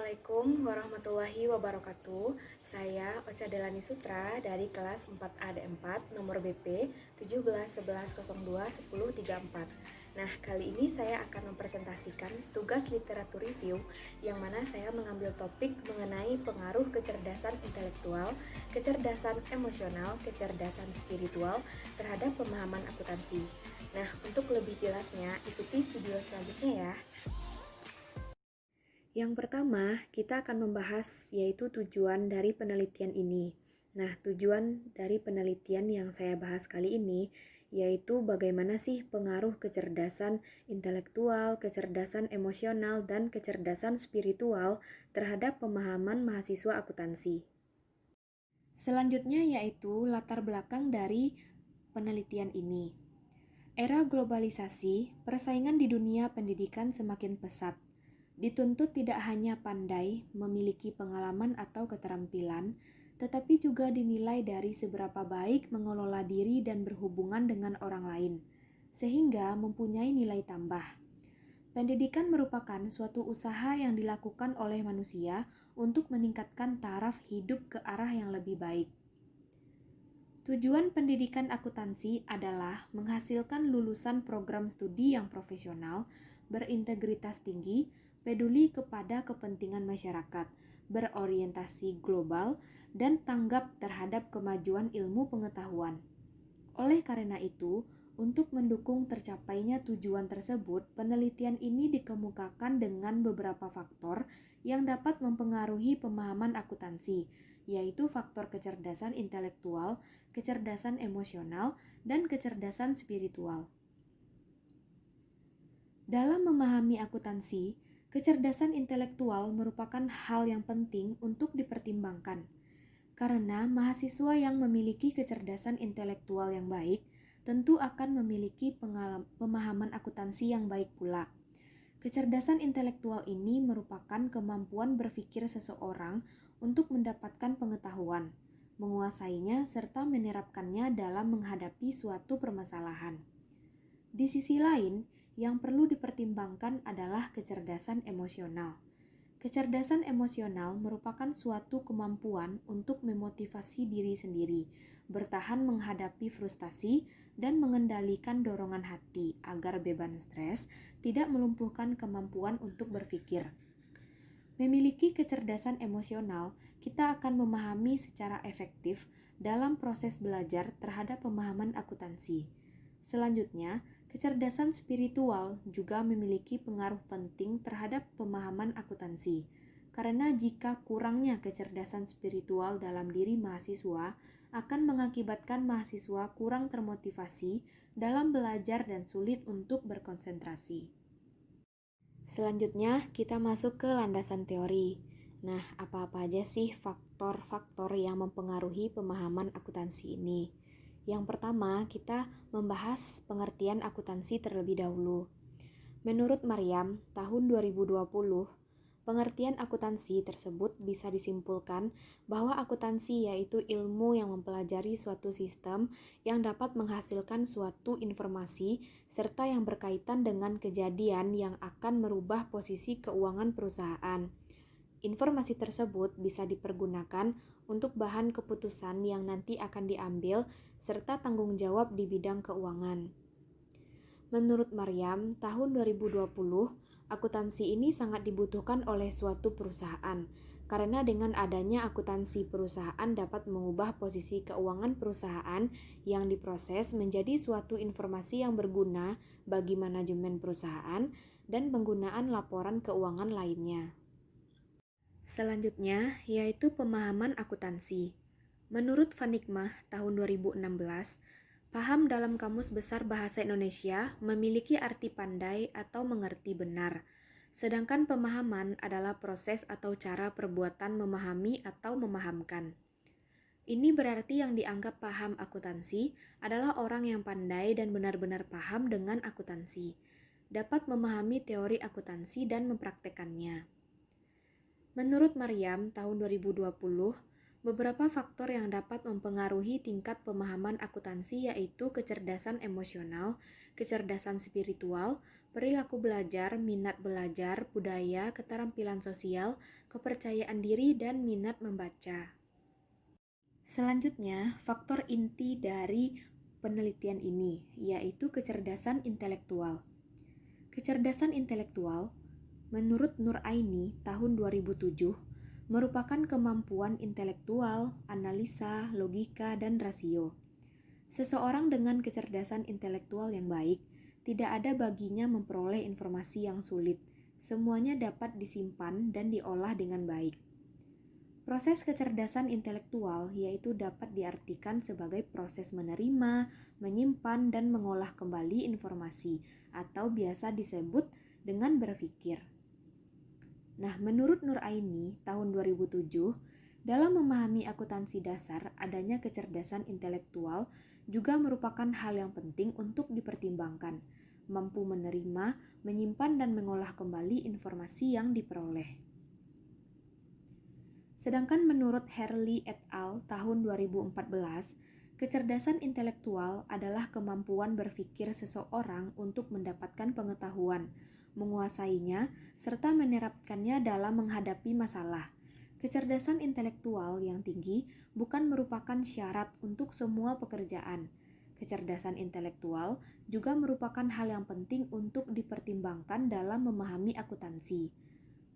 Assalamualaikum warahmatullahi wabarakatuh. Saya Ocha Delani Sutra dari kelas 4AD4 nomor BP 1711021034. Nah, kali ini saya akan mempresentasikan tugas literatur review yang mana saya mengambil topik mengenai pengaruh kecerdasan intelektual, kecerdasan emosional, kecerdasan spiritual terhadap pemahaman akuntansi. Nah, untuk lebih jelasnya ikuti video selanjutnya ya. Yang pertama, kita akan membahas yaitu tujuan dari penelitian ini. Nah, tujuan dari penelitian yang saya bahas kali ini yaitu bagaimana sih pengaruh kecerdasan intelektual, kecerdasan emosional, dan kecerdasan spiritual terhadap pemahaman mahasiswa akuntansi. Selanjutnya yaitu latar belakang dari penelitian ini. Era globalisasi, persaingan di dunia pendidikan semakin pesat. Dituntut tidak hanya pandai, memiliki pengalaman atau keterampilan, tetapi juga dinilai dari seberapa baik mengelola diri dan berhubungan dengan orang lain, sehingga mempunyai nilai tambah. Pendidikan merupakan suatu usaha yang dilakukan oleh manusia untuk meningkatkan taraf hidup ke arah yang lebih baik. Tujuan pendidikan akuntansi adalah menghasilkan lulusan program studi yang profesional, berintegritas tinggi, peduli kepada kepentingan masyarakat, berorientasi global, dan tanggap terhadap kemajuan ilmu pengetahuan. Oleh karena itu, untuk mendukung tercapainya tujuan tersebut, penelitian ini dikemukakan dengan beberapa faktor yang dapat mempengaruhi pemahaman akuntansi, yaitu faktor kecerdasan intelektual, kecerdasan emosional, dan kecerdasan spiritual. Dalam memahami akuntansi, kecerdasan intelektual merupakan hal yang penting untuk dipertimbangkan, karena mahasiswa yang memiliki kecerdasan intelektual yang baik tentu akan memiliki pemahaman akuntansi yang baik pula. Kecerdasan intelektual ini merupakan kemampuan berpikir seseorang untuk mendapatkan pengetahuan, menguasainya, serta menerapkannya dalam menghadapi suatu permasalahan. Di sisi lain, yang perlu dipertimbangkan adalah kecerdasan emosional. Kecerdasan emosional merupakan suatu kemampuan untuk memotivasi diri sendiri, bertahan menghadapi frustasi, dan mengendalikan dorongan hati agar beban stres tidak melumpuhkan kemampuan untuk berpikir. Memiliki kecerdasan emosional, kita akan memahami secara efektif dalam proses belajar terhadap pemahaman akuntansi. Selanjutnya, kecerdasan spiritual juga memiliki pengaruh penting terhadap pemahaman akuntansi, karena jika kurangnya kecerdasan spiritual dalam diri mahasiswa akan mengakibatkan mahasiswa kurang termotivasi dalam belajar dan sulit untuk berkonsentrasi. Selanjutnya, kita masuk ke landasan teori. Nah, apa-apa aja sih faktor-faktor yang mempengaruhi pemahaman akuntansi ini? Yang pertama, kita membahas pengertian akuntansi terlebih dahulu. Menurut Maryam, tahun 2020, pengertian akuntansi tersebut bisa disimpulkan bahwa akuntansi yaitu ilmu yang mempelajari suatu sistem yang dapat menghasilkan suatu informasi serta yang berkaitan dengan kejadian yang akan merubah posisi keuangan perusahaan. Informasi tersebut bisa dipergunakan untuk bahan keputusan yang nanti akan diambil serta tanggung jawab di bidang keuangan. Menurut Maryam, tahun 2020, akuntansi ini sangat dibutuhkan oleh suatu perusahaan, karena dengan adanya akuntansi perusahaan dapat mengubah posisi keuangan perusahaan yang diproses menjadi suatu informasi yang berguna bagi manajemen perusahaan dan penggunaan laporan keuangan lainnya. Selanjutnya, yaitu pemahaman akuntansi. Menurut Vanigmah tahun 2016, paham dalam Kamus Besar Bahasa Indonesia memiliki arti pandai atau mengerti benar, sedangkan pemahaman adalah proses atau cara perbuatan memahami atau memahamkan. Ini berarti yang dianggap paham akuntansi adalah orang yang pandai dan benar-benar paham dengan akuntansi, dapat memahami teori akuntansi dan mempraktekannya. Menurut Maryam tahun 2020, beberapa faktor yang dapat mempengaruhi tingkat pemahaman akuntansi yaitu kecerdasan emosional, kecerdasan spiritual, perilaku belajar, minat belajar, budaya, keterampilan sosial, kepercayaan diri, dan minat membaca. Selanjutnya, faktor inti dari penelitian ini yaitu kecerdasan intelektual. Kecerdasan intelektual, menurut Nur Aini tahun 2007, merupakan kemampuan intelektual, analisa, logika, dan rasio. Seseorang dengan kecerdasan intelektual yang baik, tidak ada baginya memperoleh informasi yang sulit. Semuanya dapat disimpan dan diolah dengan baik. Proses kecerdasan intelektual yaitu dapat diartikan sebagai proses menerima, menyimpan, dan mengolah kembali informasi, atau biasa disebut dengan berpikir. Nah, menurut Nur Aini tahun 2007, dalam memahami akuntansi dasar, adanya kecerdasan intelektual juga merupakan hal yang penting untuk dipertimbangkan, mampu menerima, menyimpan, dan mengolah kembali informasi yang diperoleh. Sedangkan menurut Herli et al. Tahun 2014, kecerdasan intelektual adalah kemampuan berpikir seseorang untuk mendapatkan pengetahuan, menguasainya, serta menerapkannya dalam menghadapi masalah. Kecerdasan intelektual yang tinggi bukan merupakan syarat untuk semua pekerjaan. Kecerdasan intelektual juga merupakan hal yang penting untuk dipertimbangkan dalam memahami akuntansi.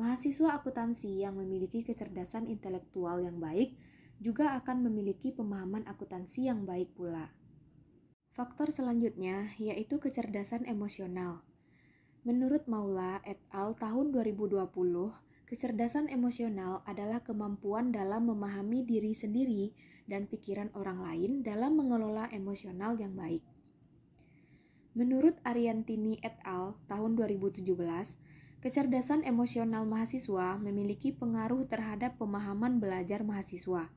Mahasiswa akuntansi yang memiliki kecerdasan intelektual yang baik juga akan memiliki pemahaman akuntansi yang baik pula. Faktor selanjutnya yaitu kecerdasan emosional. Menurut Maula et al. Tahun 2020, kecerdasan emosional adalah kemampuan dalam memahami diri sendiri dan pikiran orang lain dalam mengelola emosional yang baik. Menurut Ariantini et al. Tahun 2017, kecerdasan emosional mahasiswa memiliki pengaruh terhadap pemahaman belajar mahasiswa.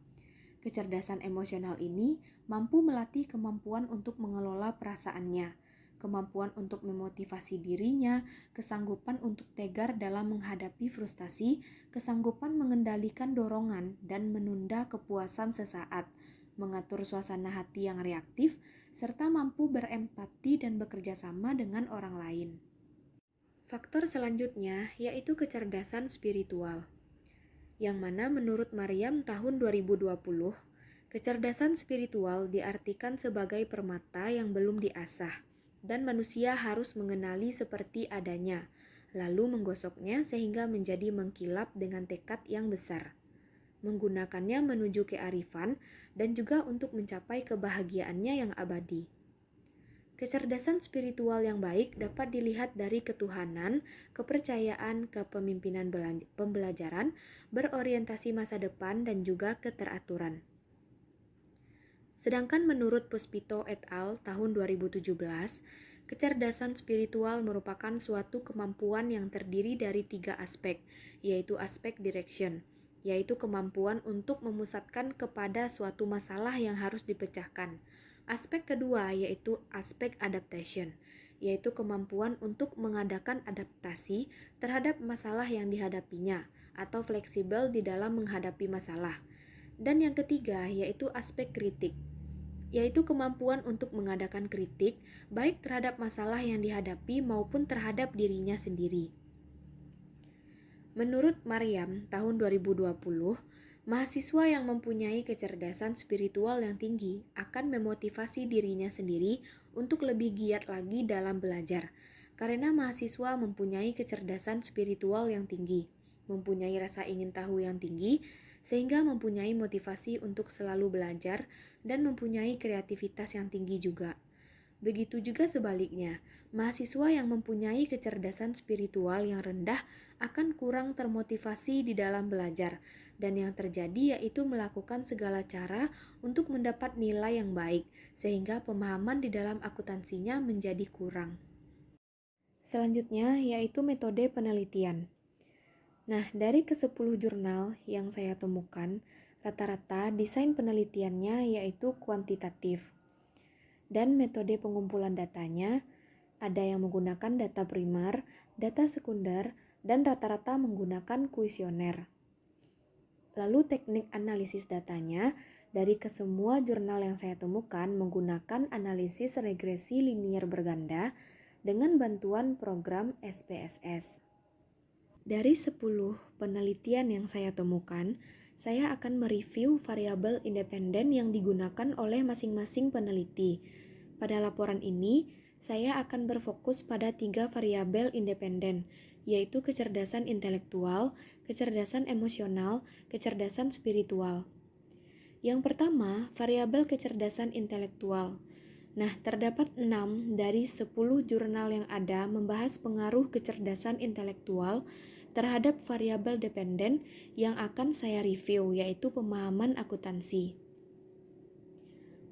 Kecerdasan emosional ini mampu melatih kemampuan untuk mengelola perasaannya, kemampuan untuk memotivasi dirinya, kesanggupan untuk tegar dalam menghadapi frustasi, kesanggupan mengendalikan dorongan dan menunda kepuasan sesaat, mengatur suasana hati yang reaktif, serta mampu berempati dan bekerja sama dengan orang lain. Faktor selanjutnya yaitu kecerdasan spiritual, yang mana menurut Maryam tahun 2020, kecerdasan spiritual diartikan sebagai permata yang belum diasah, dan manusia harus mengenali seperti adanya, lalu menggosoknya sehingga menjadi mengkilap dengan tekad yang besar. Menggunakannya menuju kearifan dan juga untuk mencapai kebahagiaannya yang abadi. Kecerdasan spiritual yang baik dapat dilihat dari ketuhanan, kepercayaan, kepemimpinan pembelajaran, berorientasi masa depan, dan juga keteraturan. Sedangkan menurut Puspito et al. Tahun 2017, kecerdasan spiritual merupakan suatu kemampuan yang terdiri dari 3 aspek, yaitu aspek direction, yaitu kemampuan untuk memusatkan kepada suatu masalah yang harus dipecahkan. Aspek kedua yaitu aspek adaptation, yaitu kemampuan untuk mengadakan adaptasi terhadap masalah yang dihadapinya atau fleksibel di dalam menghadapi masalah. Dan yang ketiga yaitu aspek kritik, yaitu kemampuan untuk mengadakan kritik baik terhadap masalah yang dihadapi maupun terhadap dirinya sendiri. Menurut Maryam tahun 2020, mahasiswa yang mempunyai kecerdasan spiritual yang tinggi akan memotivasi dirinya sendiri untuk lebih giat lagi dalam belajar, karena mahasiswa mempunyai kecerdasan spiritual yang tinggi, mempunyai rasa ingin tahu yang tinggi, sehingga mempunyai motivasi untuk selalu belajar dan mempunyai kreativitas yang tinggi juga. Begitu juga sebaliknya, mahasiswa yang mempunyai kecerdasan spiritual yang rendah akan kurang termotivasi di dalam belajar, dan yang terjadi yaitu melakukan segala cara untuk mendapat nilai yang baik, sehingga pemahaman di dalam akuntansinya menjadi kurang. Selanjutnya yaitu metode penelitian. Nah, dari ke-10 jurnal yang saya temukan, rata-rata desain penelitiannya yaitu kuantitatif. Dan metode pengumpulan datanya ada yang menggunakan data primer, data sekunder, dan rata-rata menggunakan kuesioner. Lalu teknik analisis datanya dari kesemua jurnal yang saya temukan menggunakan analisis regresi linier berganda dengan bantuan program SPSS. Dari 10 penelitian yang saya temukan, saya akan mereview variabel independen yang digunakan oleh masing-masing peneliti. Pada laporan ini, saya akan berfokus pada 3 variabel independen, yaitu kecerdasan intelektual, kecerdasan emosional, kecerdasan spiritual. Yang pertama, variabel kecerdasan intelektual. Nah, terdapat 6 dari 10 jurnal yang ada membahas pengaruh kecerdasan intelektual terhadap variabel dependen yang akan saya review, yaitu pemahaman akuntansi.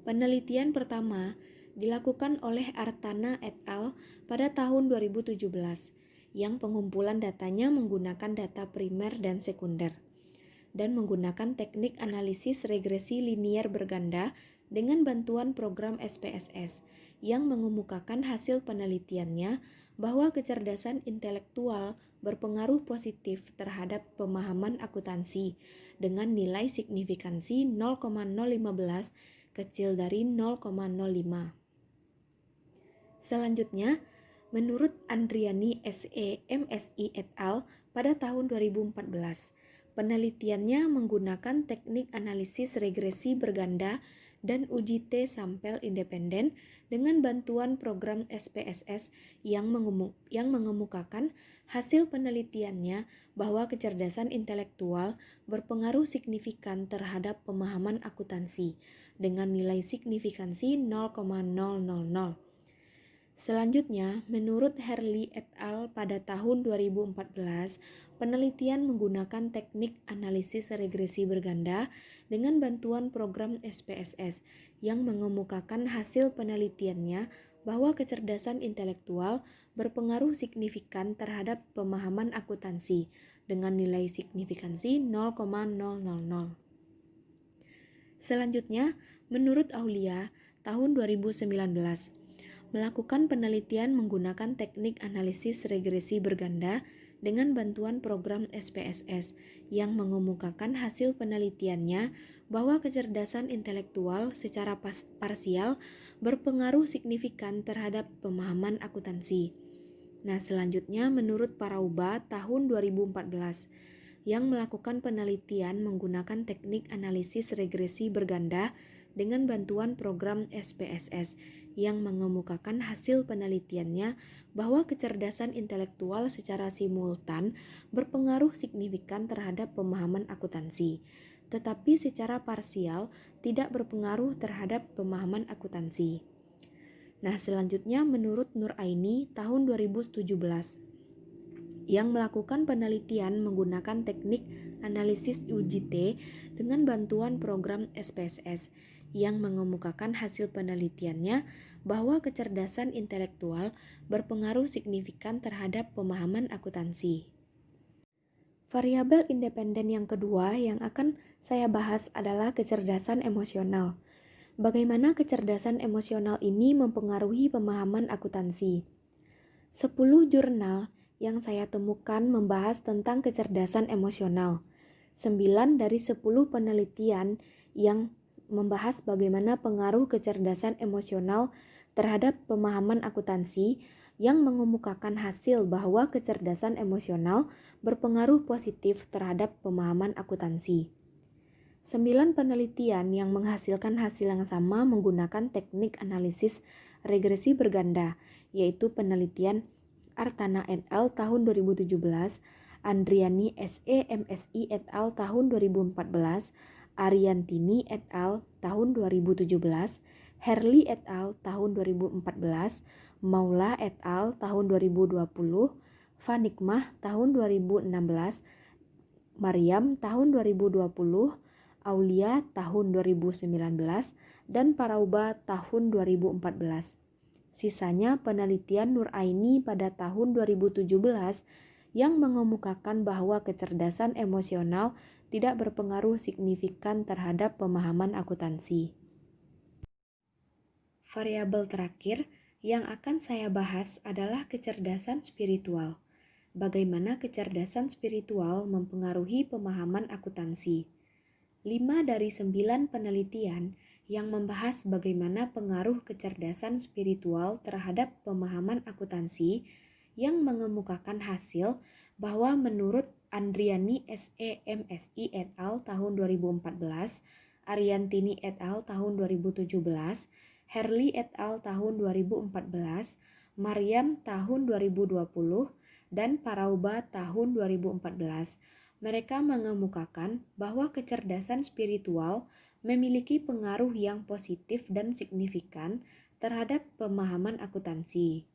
Penelitian pertama dilakukan oleh Artana et al. Pada tahun 2017, yang pengumpulan datanya menggunakan data primer dan sekunder, dan menggunakan teknik analisis regresi linier berganda dengan bantuan program SPSS, yang mengemukakan hasil penelitiannya bahwa kecerdasan intelektual berpengaruh positif terhadap pemahaman akuntansi dengan nilai signifikansi 0,015 kecil dari 0,05. Selanjutnya, menurut Andriani SE MSI et al. Pada tahun 2014, penelitiannya menggunakan teknik analisis regresi berganda dan uji T sampel independen dengan bantuan program SPSS yang mengemukakan hasil penelitiannya bahwa kecerdasan intelektual berpengaruh signifikan terhadap pemahaman akuntansi dengan nilai signifikansi 0,000. Selanjutnya, menurut Herli et al. Pada tahun 2014, penelitian menggunakan teknik analisis regresi berganda dengan bantuan program SPSS yang mengemukakan hasil penelitiannya bahwa kecerdasan intelektual berpengaruh signifikan terhadap pemahaman akuntansi dengan nilai signifikansi 0,000. Selanjutnya, menurut Aulia, tahun 2019, melakukan penelitian menggunakan teknik analisis regresi berganda dengan bantuan program SPSS yang mengemukakan hasil penelitiannya bahwa kecerdasan intelektual secara parsial berpengaruh signifikan terhadap pemahaman akuntansi. Nah, selanjutnya menurut Parauba tahun 2014 yang melakukan penelitian menggunakan teknik analisis regresi berganda dengan bantuan program SPSS yang mengemukakan hasil penelitiannya bahwa kecerdasan intelektual secara simultan berpengaruh signifikan terhadap pemahaman akuntansi, tetapi secara parsial tidak berpengaruh terhadap pemahaman akuntansi. Nah, selanjutnya menurut Nuraini tahun 2017 yang melakukan penelitian menggunakan teknik analisis UGT dengan bantuan program SPSS yang mengemukakan hasil penelitiannya bahwa kecerdasan intelektual berpengaruh signifikan terhadap pemahaman akuntansi. Variabel independen yang kedua yang akan saya bahas adalah kecerdasan emosional. Bagaimana kecerdasan emosional ini mempengaruhi pemahaman akuntansi? 10 jurnal yang saya temukan membahas tentang kecerdasan emosional. 9 dari 10 penelitian yang membahas bagaimana pengaruh kecerdasan emosional terhadap pemahaman akuntansi yang mengemukakan hasil bahwa kecerdasan emosional berpengaruh positif terhadap pemahaman akuntansi. 9 penelitian yang menghasilkan hasil yang sama menggunakan teknik analisis regresi berganda, yaitu penelitian Artana et al. Tahun 2017, Andriani SE MSI et al. Tahun 2014, Ariantini et al. Tahun 2017, Herli et al. Tahun 2014, Maula et al. Tahun 2020, Fanikmah tahun 2016, Maryam tahun 2020, Aulia tahun 2019, dan Parauba tahun 2014. Sisanya penelitian Nuraini pada tahun 2017 yang mengemukakan bahwa kecerdasan emosional tidak berpengaruh signifikan terhadap pemahaman akuntansi. Variabel terakhir yang akan saya bahas adalah kecerdasan spiritual. Bagaimana kecerdasan spiritual mempengaruhi pemahaman akuntansi? 5 dari 9 penelitian yang membahas bagaimana pengaruh kecerdasan spiritual terhadap pemahaman akuntansi yang mengemukakan hasil bahwa menurut Andriani SEMSI et al. Tahun 2014, Ariantini et al. Tahun 2017, Herli et al. Tahun 2014, Mariam tahun 2020, dan Parauba tahun 2014. Mereka mengemukakan bahwa kecerdasan spiritual memiliki pengaruh yang positif dan signifikan terhadap pemahaman akuntansi.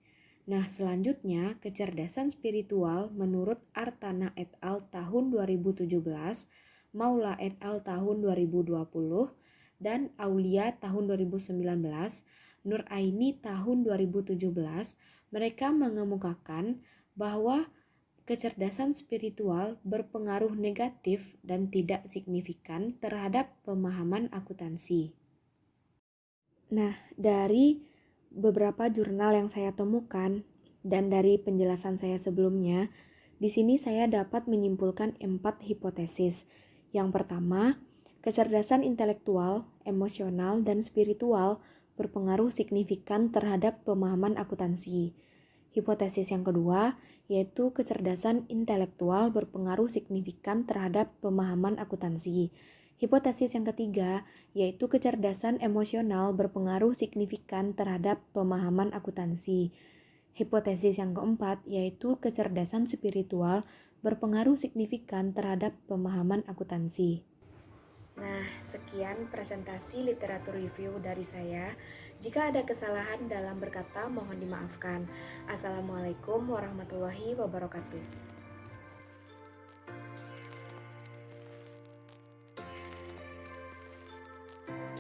Nah, selanjutnya kecerdasan spiritual menurut Artana et al. Tahun 2017, Maula et al. Tahun 2020, dan Aulia tahun 2019, Nuraini tahun 2017, mereka mengemukakan bahwa kecerdasan spiritual berpengaruh negatif dan tidak signifikan terhadap pemahaman akuntansi. Nah, dari beberapa jurnal yang saya temukan dan dari penjelasan saya sebelumnya, di sini saya dapat menyimpulkan 4 hipotesis. Yang pertama, kecerdasan intelektual, emosional, dan spiritual berpengaruh signifikan terhadap pemahaman akuntansi. Hipotesis yang kedua, yaitu kecerdasan intelektual berpengaruh signifikan terhadap pemahaman akuntansi. Hipotesis yang ketiga, yaitu kecerdasan emosional berpengaruh signifikan terhadap pemahaman akuntansi. Hipotesis yang keempat, yaitu kecerdasan spiritual berpengaruh signifikan terhadap pemahaman akuntansi. Nah, sekian presentasi literatur review dari saya. Jika ada kesalahan dalam berkata, mohon dimaafkan. Assalamualaikum warahmatullahi wabarakatuh.